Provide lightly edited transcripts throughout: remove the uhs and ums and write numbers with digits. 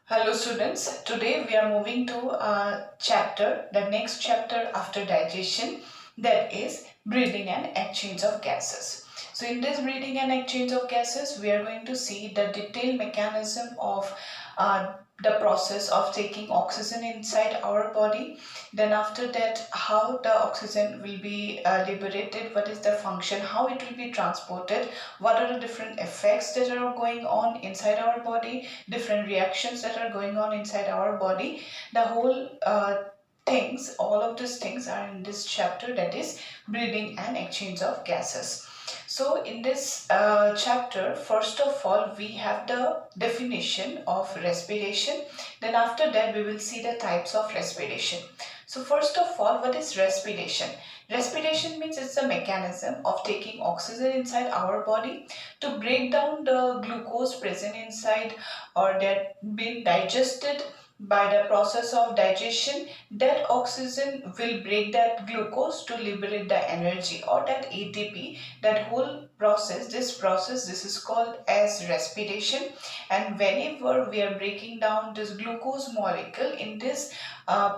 Hello students, today we are moving to the next chapter after digestion, that is breathing and exchange of gases. So in this breathing and exchange of gases, we are going to see the detailed mechanism of the process of taking oxygen inside our body. Then after that, how the oxygen will be liberated, what is the function, how it will be transported, what are the different effects that are going on inside our body, different reactions that are going on inside our body. The whole things, all of these things are in this chapter, that is breathing and exchange of gases. So in this chapter, first of all, we have the definition of respiration. Then after that, we will see the types of respiration. So first of all, what is respiration? Respiration means it's a mechanism of taking oxygen inside our body to break down the glucose present inside or that been digested by the process of digestion. That oxygen will break that glucose to liberate the energy or that ATP. That whole process, this is called as respiration. And whenever we are breaking down this glucose molecule in this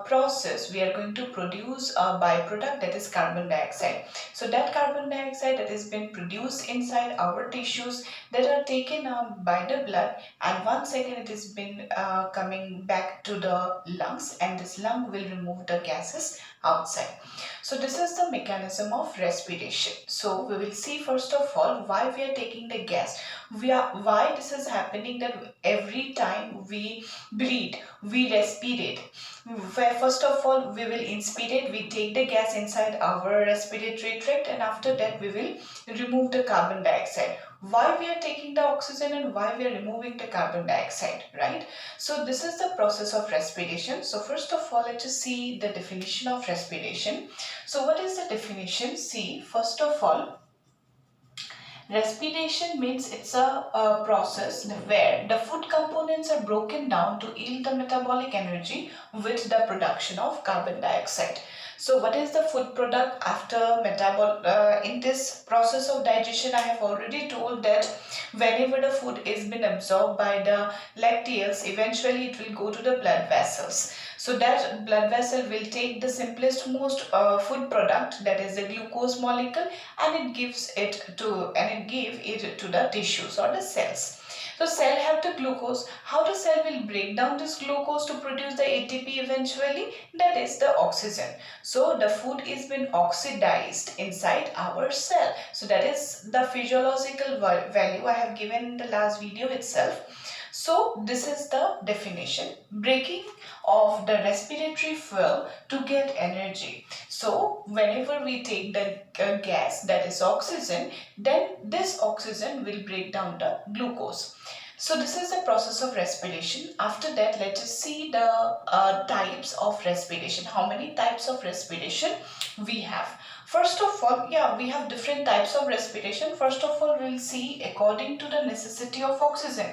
process, we are going to produce a byproduct, that is carbon dioxide. So that carbon dioxide that has been produced inside our tissues, that are taken up by the blood, and once again it has been coming back to the lungs, and this lung will remove the gases outside. So this is the mechanism of respiration. So we will see first of all why we are taking the gas. Why this is happening, that every time we breathe, we respirate. Where first of all we will inspirate, we take the gas inside our respiratory tract, and after that we will remove the carbon dioxide. Why we are taking the oxygen and why we are removing the carbon dioxide, right? So this is the process of respiration. So first of all, let's just see the definition of respiration. So what is the definition? See, first of all, respiration means it's a process where the food components are broken down to yield the metabolic energy with the production of carbon dioxide. So what is the food product after in this process of digestion? I have already told that whenever the food is been absorbed by the lacteals, eventually it will go to the blood vessels. So that blood vessel will take the simplest most food product, that is the glucose molecule, and it give it to the tissues or the cells. So cell have the glucose. How the cell will break down this glucose to produce the ATP eventually? That is the oxygen. So the food is been oxidized inside our cell. So that is the physiological value I have given in the last video itself. So this is the definition: breaking of the respiratory fuel to get energy. So whenever we take the gas, that is oxygen, then this oxygen will break down the glucose. So this is the process of respiration. After that, let us see the types of respiration. How many types of respiration we have? First of all, we have different types of respiration. First of all, we'll see according to the necessity of oxygen.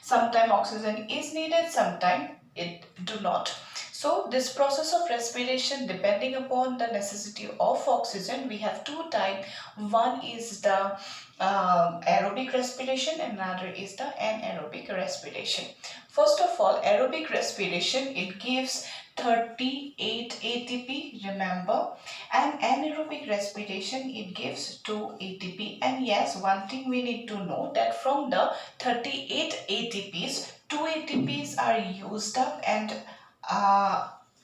Sometimes oxygen is needed, sometimes it do not. So this process of respiration, depending upon the necessity of oxygen, we have two types. One is the aerobic respiration and another is the anaerobic respiration. First of all, aerobic respiration, it gives 38 ATP, remember, and anaerobic respiration, it gives 2 ATP. And yes, one thing we need to know, that from the 38 ATPs, 2 ATPs are used up, and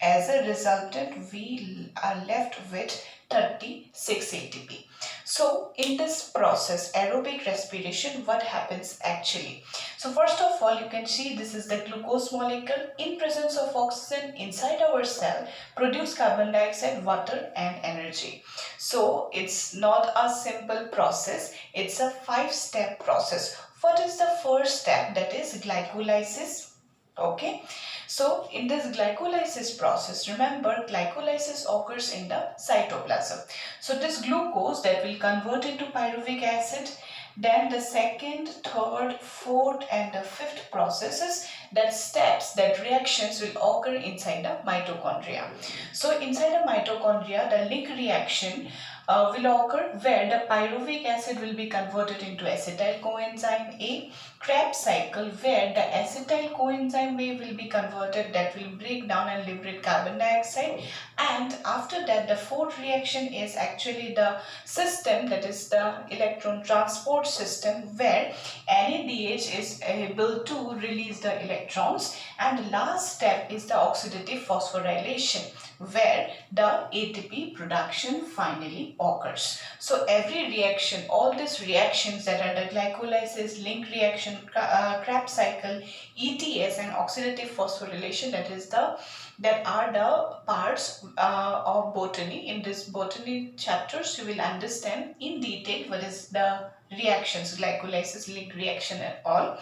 as a resultant we are left with 36 ATP. So in this process, aerobic respiration, what happens actually? So first of all, you can see this is the glucose molecule in presence of oxygen inside our cell, produce carbon dioxide, water and energy. So it's not a simple process, it's a 5-step process. What is the first step? That is glycolysis. Okay, so in this glycolysis process, remember, glycolysis occurs in the cytoplasm. So this glucose that will convert into pyruvic acid. Then the second, third, fourth and the fifth processes, that reactions will occur inside the mitochondria. So inside the mitochondria, the link reaction will occur where the pyruvic acid will be converted into acetyl coenzyme A. Krebs cycle where the acetyl coenzyme A will be converted, that will break down and liberate carbon dioxide. And after that, the fourth reaction is actually the system, that is the electron transport system, where NADH is able to release the electrons. And the last step is the oxidative phosphorylation, where the ATP production finally occurs. So every reaction, all these reactions that are the glycolysis, link reaction, Krebs cycle, ETS and oxidative phosphorylation, that are the parts of botany. In this botany chapters, you will understand in detail what is the reactions, glycolysis, link reaction and all.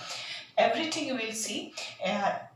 Everything you will see.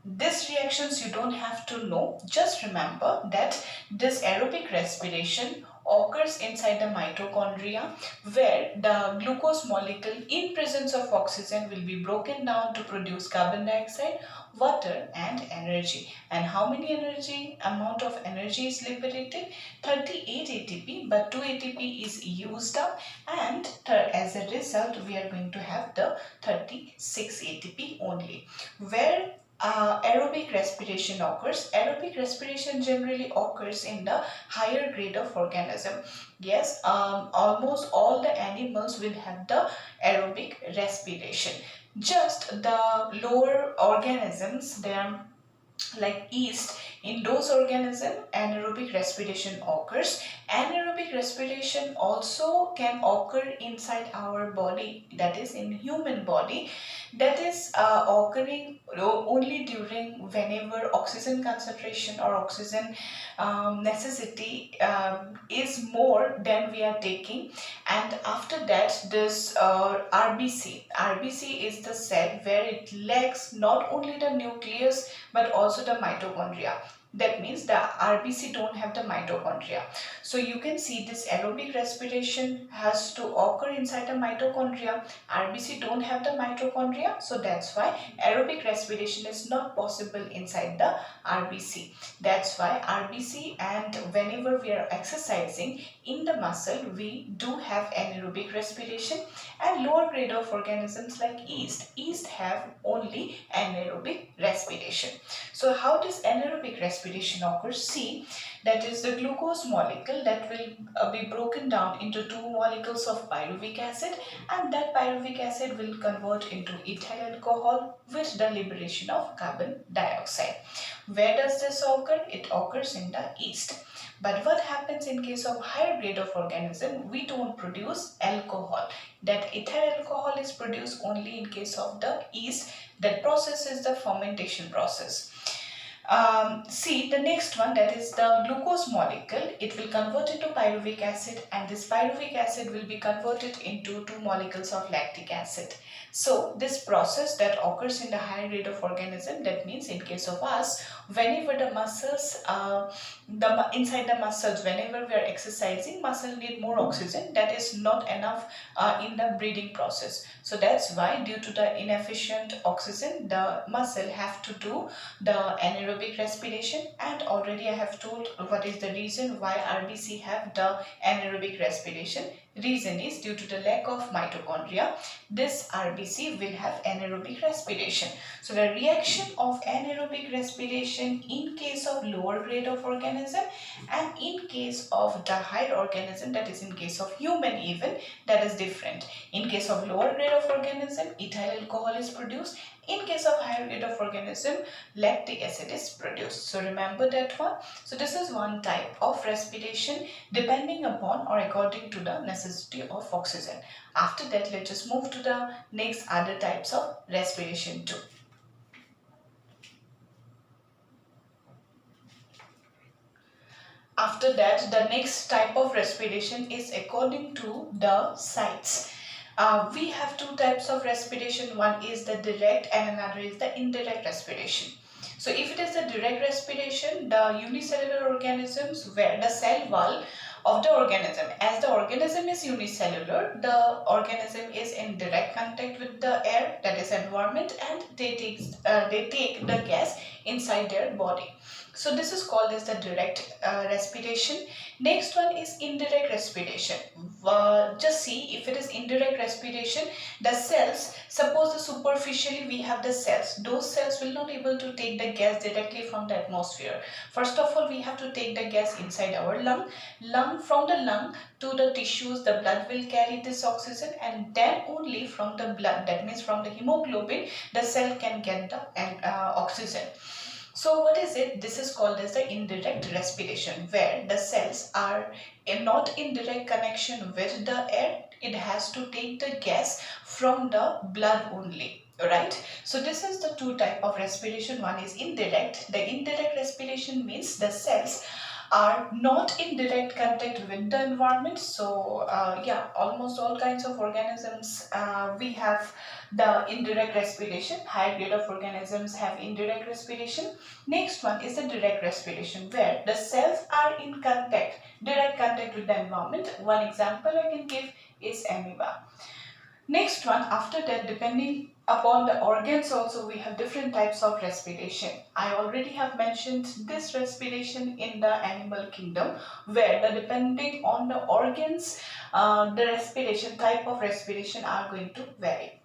These reactions you don't have to know. Just remember that this aerobic respiration occurs inside the mitochondria, where the glucose molecule in presence of oxygen will be broken down to produce carbon dioxide, water and energy. And how many amount of energy is liberated? 38 ATP, but 2 ATP is used up, and as a result we are going to have the 36 ATP only. Where aerobic respiration occurs. Aerobic respiration generally occurs in the higher grade of organism. Yes, almost all the animals will have the aerobic respiration. Just the lower organisms, they are like yeast, in those organisms anaerobic respiration occurs. Anaerobic respiration also can occur inside our body, that is in human body, that is occurring only during whenever oxygen concentration or oxygen necessity is more than we are taking. And after that, this RBC is the cell where it lacks not only the nucleus but also the mitochondria. That means the RBC don't have the mitochondria. So you can see this aerobic respiration has to occur inside the mitochondria. RBC don't have the mitochondria, so that's why aerobic respiration is not possible inside the RBC. That's why RBC, and whenever we are exercising in the muscle, we do have anaerobic respiration. And lower grade of organisms like yeast have only anaerobic respiration. So how does anaerobic respiration occur? See, that is the glucose molecule that will be broken down into two molecules of pyruvic acid, and that pyruvic acid will convert into ethyl alcohol with the liberation of carbon dioxide. Where does this occur? It occurs in the yeast. But what happens in case of higher grade of organism? We don't produce alcohol. That ethyl alcohol is produced only in case of the yeast. That process is the fermentation process. See the next one, that is the glucose molecule. It will convert into pyruvic acid, and this pyruvic acid will be converted into two molecules of lactic acid. So this process that occurs in the higher grade of organism, that means in case of us, whenever the muscles, inside the muscles, whenever we are exercising, muscle need more oxygen. That is not enough in the breathing process. So that's why, due to the inefficient oxygen, the muscle have to do the anaerobic respiration. And already I have told what is the reason why RBC have the anaerobic respiration. Reason is due to the lack of mitochondria, this RBC will have anaerobic respiration. So the reaction of anaerobic respiration in case of lower grade of organism, and in case of the higher organism, that is in case of human even, that is different. In case of lower grade of organism, ethyl alcohol is produced. In case of higher grade of organism, lactic acid is produced. So remember that one. So this is one type of respiration depending upon or according to the necessity of oxygen. After that, let us move to the next other types of respiration too. After that, the next type of respiration is according to the sites. We have two types of respiration. One is the direct and another is the indirect respiration. So if it is the direct respiration, the unicellular organisms, where the cell wall of the organism, as the organism is unicellular, the organism is in direct contact with the air, that is environment, and they take the gas inside their body. So this is called as the direct respiration. Next one is indirect respiration. Just see, if it is indirect respiration, the cells, suppose the superficially we have the cells, those cells will not able to take the gas directly from the atmosphere. First of all, we have to take the gas inside our lung, from the lung to the tissues, the blood will carry this oxygen, and then only from the blood, that means from the hemoglobin, the cell can get the oxygen. So what is it? This is called as the indirect respiration, where the cells are not in direct connection with the air. It has to take the gas from the blood only. Right? So this is the two type of respiration. One is indirect. The indirect respiration means the cells are not in direct contact with the environment. So yeah, almost all kinds of organisms we have the indirect respiration. Higher grade of organisms have indirect respiration. Next one is the direct respiration, where the cells are in contact, direct contact with the environment. One example I can give is amoeba. Next one, after that, depending upon the organs also, we have different types of respiration. I already have mentioned this respiration in the animal kingdom, where the depending on the organs, the respiration, type of respiration are going to vary.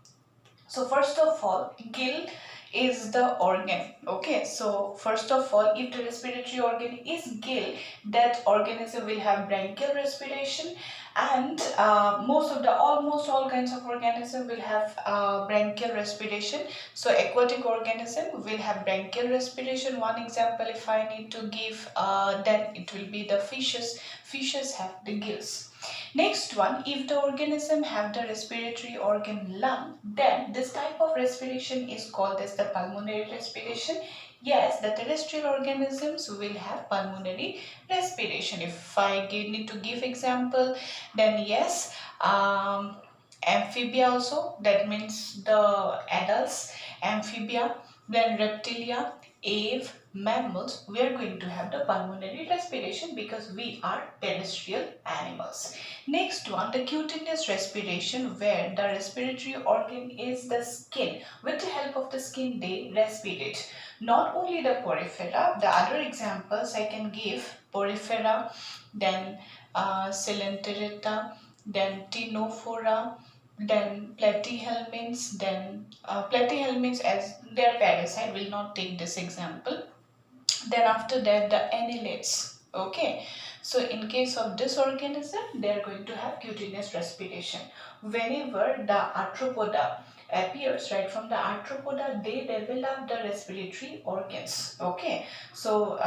So first of all, gill is the organ. Okay, so first of all, if the respiratory organ is gill, that organism will have bronchial respiration, and almost all kinds of organism will have bronchial respiration. So aquatic organism will have bronchial respiration. One example, if I need to give, then it will be the fishes. Fishes have the gills. Next one, if the organism have the respiratory organ lung, then this type of respiration is called as the pulmonary respiration. Yes, the terrestrial organisms will have pulmonary respiration. If I need to give example, then yes, amphibia also, that means the adults, amphibia, then reptilia, aves, mammals, we are going to have the pulmonary respiration because we are terrestrial animals. Next one, the cutaneous respiration, where the respiratory organ is the skin. With the help of the skin, they respirate. Not only the porifera, the other examples I can give, porifera, then Coelenterata, then Ctenophora, then platyhelminths, then platyhelminths, as they are parasite, will not take this example. Then after that, the annelids. Okay, so in case of this organism, they are going to have cutaneous respiration. Whenever the arthropoda appears, right, from the arthropoda, they develop the respiratory organs. Okay, so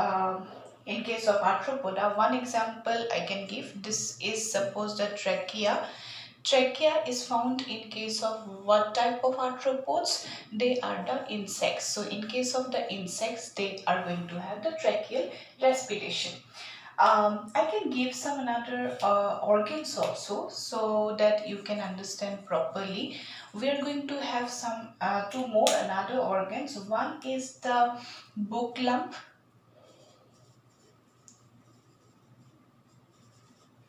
in case of arthropoda, one example I can give, this is suppose the trachea. Trachea is found in case of what type of arthropods? They are the insects. So in case of the insects, they are going to have the tracheal respiration. I can give some another organs also, so that you can understand properly. We are going to have some two more another organs. One is the book lump,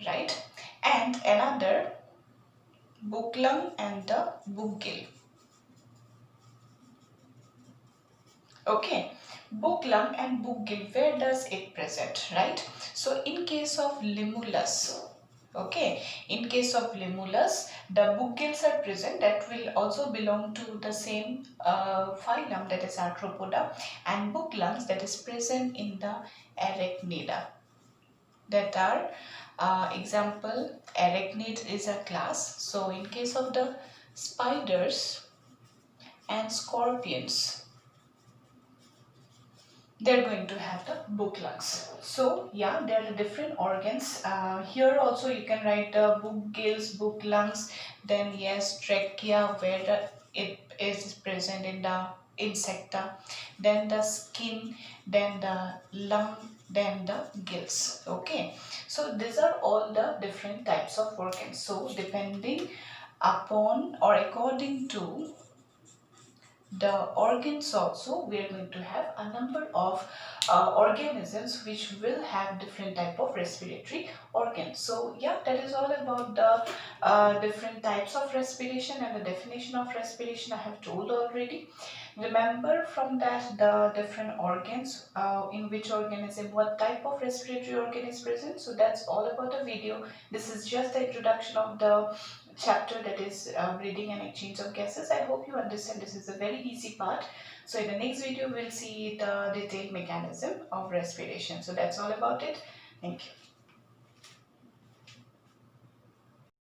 right? And another book lung and the book gill. Okay, book lung and book gill, where does it present, right? So in case of limulus, okay, in case of limulus, the book gills are present. That will also belong to the same phylum, that is arthropoda, and book lungs, that is present in the arachnida. That are example, arachnid is a class. So in case of the spiders and scorpions, they're going to have the book lungs. So yeah, there are different organs. Here also you can write the book gills, book lungs, then yes, trachea, where it is present in the insecta, then the skin, then the lung, then the gills. Okay, so these are all the different types of organs. So depending upon or according to the organs also, we are going to have a number of organisms which will have different type of respiratory organs. So yeah, that is all about the different types of respiration, and the definition of respiration I have told already. Remember from that the different organs, in which organism what type of respiratory organ is present. So that's all about the video. This is just the introduction of the chapter, that is breathing and exchange of gases. I hope you understand this is a very easy part. So in the next video we'll see the detailed mechanism of respiration. So that's all about it. Thank you.